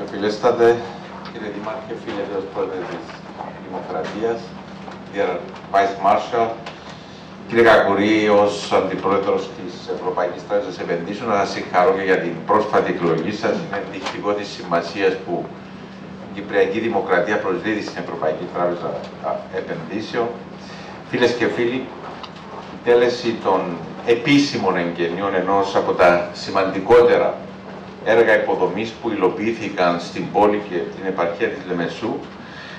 Αξιοφιλέστατε, κύριε Δήμαρχε, φίλε Πρόεδρε της Δημοκρατίας, κύριε Vice Marshal, κύριε Κακουρή, ως Αντιπρόεδρος της Ευρωπαϊκής Τράπεζας Επενδύσεων, να σας συγχαρώ και για την πρόσφατη εκλογή σας. Είναι ενδεικτικό της σημασίας που η Κυπριακή Δημοκρατία προσδίδει στην Ευρωπαϊκή Τράπεζα Επενδύσεων. Φίλες και φίλοι, η τέλεση των επίσημων εγγενείων ενός από τα σημαντικότερα έργα υποδομής που υλοποιήθηκαν στην πόλη και την επαρχία της Λεμεσού,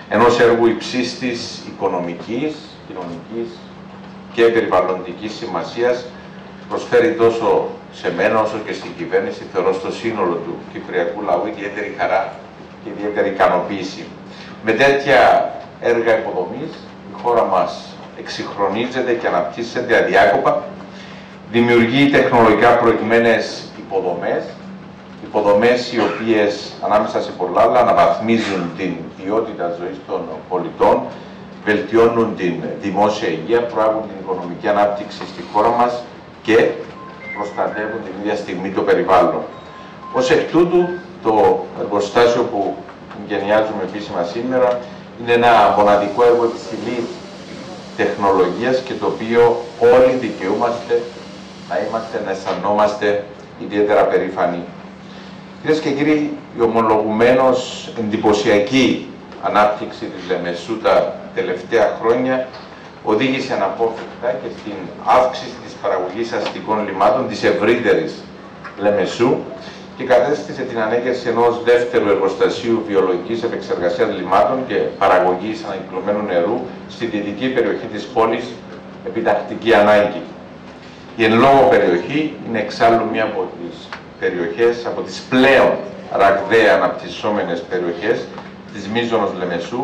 ενός έργου υψής της οικονομικής, κοινωνικής και περιβαλλοντικής σημασίας, προσφέρει τόσο σε μένα όσο και στην κυβέρνηση, θεωρώ στο σύνολο του κυπριακού λαού ιδιαίτερη χαρά και ιδιαίτερη ικανοποίηση. Με τέτοια έργα υποδομής η χώρα μας εξυγχρονίζεται και αναπτύσσεται αδιάκοπα, δημιουργεί τεχνολογικά προηγμένες υποδομές οι οποίες ανάμεσα σε πολλά άλλα αναβαθμίζουν την ποιότητα ζωής των πολιτών, βελτιώνουν την δημόσια υγεία, προάγουν την οικονομική ανάπτυξη στη χώρα μας και προστατεύουν την ίδια στιγμή το περιβάλλον. Ως εκ τούτου, το εργοστάσιο που γενιάζουμε επίσημα σήμερα είναι ένα μοναδικό έργο υψηλής τεχνολογίας και το οποίο όλοι δικαιούμαστε να αισθανόμαστε ιδιαίτερα περήφανοι. Κυρίες και κύριοι, η ομολογουμένως εντυπωσιακή ανάπτυξη της Λεμεσού τα τελευταία χρόνια οδήγησε αναπόφευκτα και στην αύξηση της παραγωγής αστικών λιμάτων της ευρύτερης Λεμεσού και κατέστησε την ανέγερση ενός δεύτερου εργοστασίου βιολογικής επεξεργασίας λιμάτων και παραγωγής ανακυκλωμένου νερού στη δυτική περιοχή της πόλης επιτακτική ανάγκη. Η εν λόγω περιοχή είναι εξάλλου μία από τις πλέον ραγδαία αναπτυσσόμενες περιοχές της μείζωνος Λεμεσού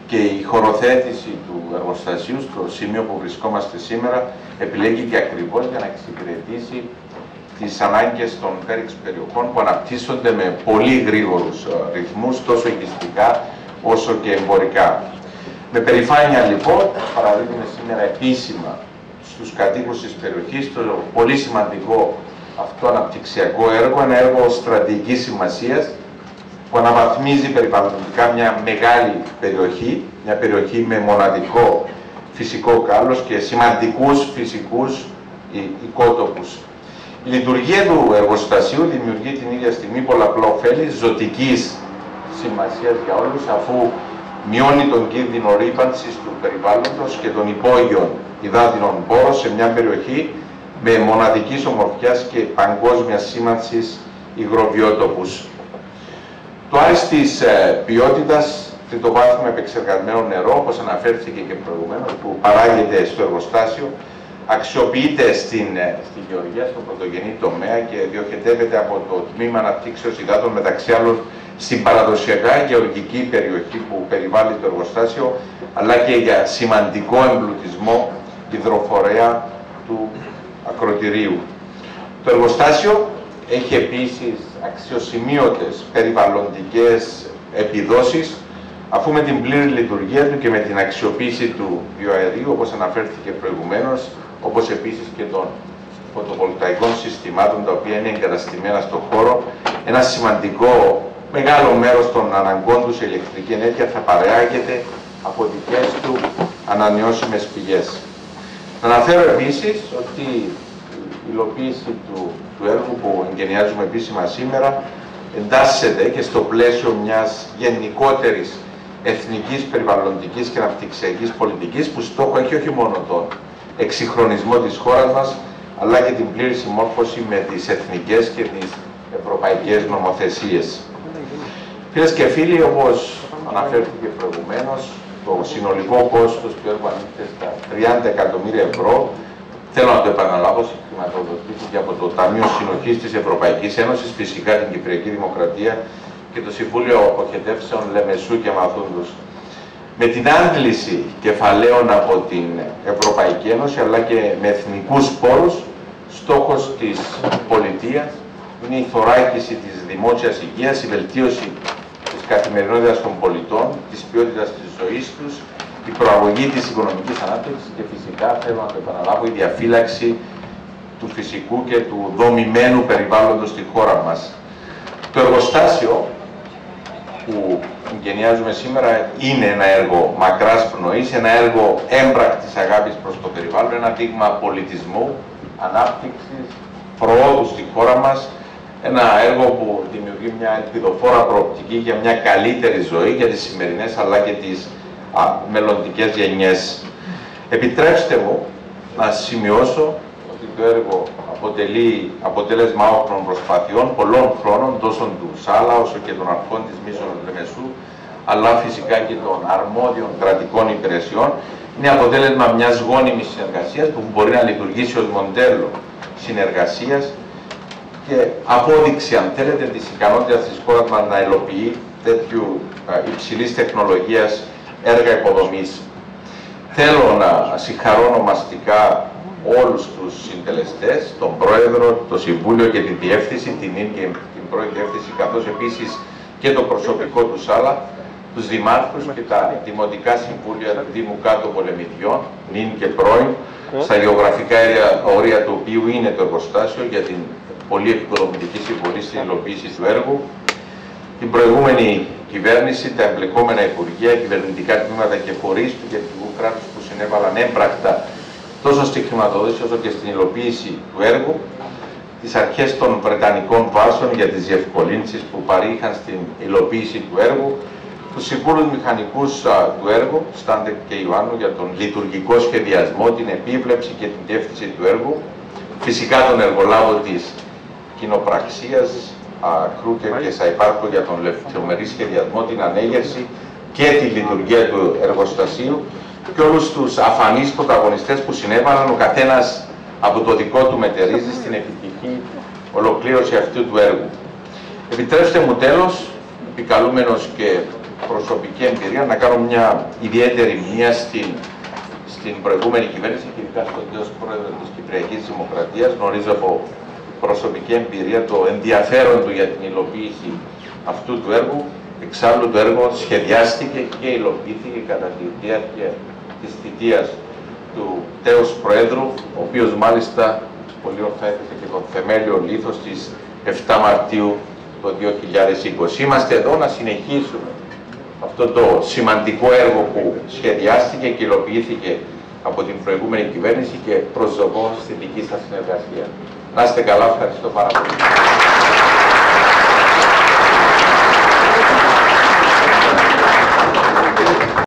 και η χωροθέτηση του εργοστασίου στο σημείο που βρισκόμαστε σήμερα επιλέγει και ακριβώς για να εξυπηρετήσει τις ανάγκες των πέριξ περιοχών που αναπτύσσονται με πολύ γρήγορους ρυθμούς, τόσο οικιστικά όσο και εμπορικά. Με περηφάνεια λοιπόν παραδίδουμε σήμερα επίσημα στους κατοίκους της περιοχής το πολύ σημαντικό αυτό αναπτυξιακό έργο, ένα έργο στρατηγικής σημασίας που αναβαθμίζει περιβαλλοντικά μια μεγάλη περιοχή, μια περιοχή με μοναδικό φυσικό κάλος και σημαντικούς φυσικούς οικότοπους. Η λειτουργία του εργοστασίου δημιουργεί την ίδια στιγμή πολλαπλά ωφέλη ζωτικής σημασίας για όλους, αφού μειώνει τον κίνδυνο ρύπανσης του περιβάλλοντος και των υπόγειων υδάτινων πόρων σε μια περιοχή με μοναδικής ομορφιάς και παγκόσμιας σήμανσης υγροβιότοπους. Το άριστης ποιότητας τριτοβάθμιο επεξεργασμένο νερό, όπως αναφέρθηκε και προηγουμένως, που παράγεται στο εργοστάσιο, αξιοποιείται στη γεωργία, στον πρωτογενή τομέα και διοχετεύεται από το Τμήμα Αναπτύξεως Υδάτων, μεταξύ άλλων στην παραδοσιακά γεωργική περιοχή που περιβάλλει το εργοστάσιο, αλλά και για σημαντικό εμπλουτισμό υδροφορέα του ακροτηρίου. Το εργοστάσιο έχει επίσης αξιοσημείωτες περιβαλλοντικές επιδόσεις, αφού με την πλήρη λειτουργία του και με την αξιοποίηση του βιοαερίου, όπως αναφέρθηκε προηγουμένως, όπως επίσης και των φωτοβολταϊκών συστημάτων, τα οποία είναι εγκαταστημένα στον χώρο, ένα σημαντικό μεγάλο μέρος των αναγκών του σε ηλεκτρική ενέργεια θα παράγεται από δικές του ανανεώσιμες πηγές. Να αναφέρω επίσης ότι η υλοποίηση του έργου που εγκαινιάζουμε επίσημα σήμερα εντάσσεται και στο πλαίσιο μιας γενικότερης εθνικής, περιβαλλοντικής και αναπτυξιακής πολιτικής που στόχο έχει όχι μόνο τον εξυγχρονισμό της χώρας μας, αλλά και την πλήρη συμμόρφωση με τις εθνικές και τις ευρωπαϊκές νομοθεσίες. Φίλες και φίλοι, όπως αναφέρθηκε προηγουμένως, το συνολικό κόστος του έργου ανήκει στα 30 εκατομμύρια ευρώ. Θέλω να το επαναλάβω, χρηματοδοτήθηκε από το Ταμείο Συνοχής της Ευρωπαϊκής Ένωσης, φυσικά την Κυπριακή Δημοκρατία και το Συμβούλιο Αποχετεύσεων Λεμεσού και Μαθούντος. Με την άντληση κεφαλαίων από την Ευρωπαϊκή Ένωση, αλλά και με εθνικούς πόρους, στόχος της πολιτείας είναι η θωράκιση της δημόσιας υγείας, η βελτίωση της καθημερινότητας των πολιτών, της ποιότητας της ζωής τους, η προαγωγή της οικονομικής ανάπτυξης και φυσικά, θέλω να το επαναλάβω, η διαφύλαξη του φυσικού και του δομημένου περιβάλλοντος στη χώρα μας. Το εργοστάσιο που εγκαινιάζουμε σήμερα είναι ένα έργο μακράς πνοής, ένα έργο έμπρακτης αγάπης προς το περιβάλλον, ένα δείγμα πολιτισμού, ανάπτυξης, προόδου στη χώρα μας, ένα έργο που δημιουργεί μια ελπιδοφόρα προοπτική για μια καλύτερη ζωή για τις σημερινές αλλά και τις μελλοντικές γενιές. Επιτρέψτε μου να σημειώσω ότι το έργο αποτελεί αποτέλεσμα άοκνων προσπαθειών πολλών χρόνων, τόσο του ΣΑΛΑ όσο και των αρχών της Μίζωνος Λεμεσού, αλλά φυσικά και των αρμόδιων κρατικών υπηρεσιών. Είναι αποτέλεσμα μιας γόνιμης συνεργασίας που μπορεί να λειτουργήσει ως μοντέλο συνεργασίας και απόδειξη, αν θέλετε, της ικανότητας της χώρας μας να υλοποιεί τέτοιου υψηλής τεχνολογίας έργα υποδομής. Θέλω να συγχαρώ ονομαστικά όλους τους συντελεστές, τον Πρόεδρο, το Συμβούλιο και την Διεύθυνση, την πρώην Διεύθυνση, καθώς επίσης και το προσωπικό του ΣΑΛΑ, τους δημάρχους και τα δημοτικά συμβούλια του Δήμου Κάτω Πολεμιδιών, νυν και πρώην, στα γεωγραφικά όρια του οποίου είναι το εργοστάσιο, για την πολύ επικοδομητική συμβολή στην υλοποίηση του έργου, την προηγούμενη κυβέρνηση, τα εμπλεκόμενα υπουργεία, κυβερνητικά τμήματα και φορείς του κεντρικού κράτους που συνέβαλαν έμπρακτα τόσο στη χρηματοδότηση όσο και στην υλοποίηση του έργου, τις αρχές των Βρετανικών βάσεων για τις διευκολύνσεις που παρήχαν στην υλοποίηση του έργου, τους συμβούλους μηχανικούς του έργου, Στάντεκ και Ιωάννου, για τον λειτουργικό σχεδιασμό, την επίβλεψη και την διεύθυνση του έργου, φυσικά τον εργολάβο της κοινοπραξίας, Κρούκερ και Σαϊπάρκο, για τον λεπτομερή σχεδιασμό, την ανέγερση και τη λειτουργία του εργοστασίου, και όλους τους αφανείς πρωταγωνιστές που συνέβαλαν, ο καθένας από το δικό του μετερίζει, στην επιτυχή ολοκλήρωση αυτού του έργου. Επιτρέψτε μου τέλος, επικαλούμενος και προσωπική εμπειρία, να κάνω μια ιδιαίτερη μνήμα στην προηγούμενη κυβέρνηση και ειδικά στον ως Πρόεδρο της Κυπριακής Δημοκρατίας. Γνωρίζω από προσωπική εμπειρία το ενδιαφέρον του για την υλοποίηση αυτού του έργου. Εξάλλου το έργο σχεδιάστηκε και υλοποιήθηκε κατά τη διάρκεια της θητείας του τέος Προέδρου, ο οποίος μάλιστα πολύ ορθά έθεσε και τον θεμέλιο λίθος της 7 Μαρτίου του 2020. Είμαστε εδώ να συνεχίσουμε αυτό το σημαντικό έργο που σχεδιάστηκε και υλοποιήθηκε από την προηγούμενη κυβέρνηση και προσδοκώ στη δική σας συνεργασία. Να είστε καλά, ευχαριστώ πάρα πολύ.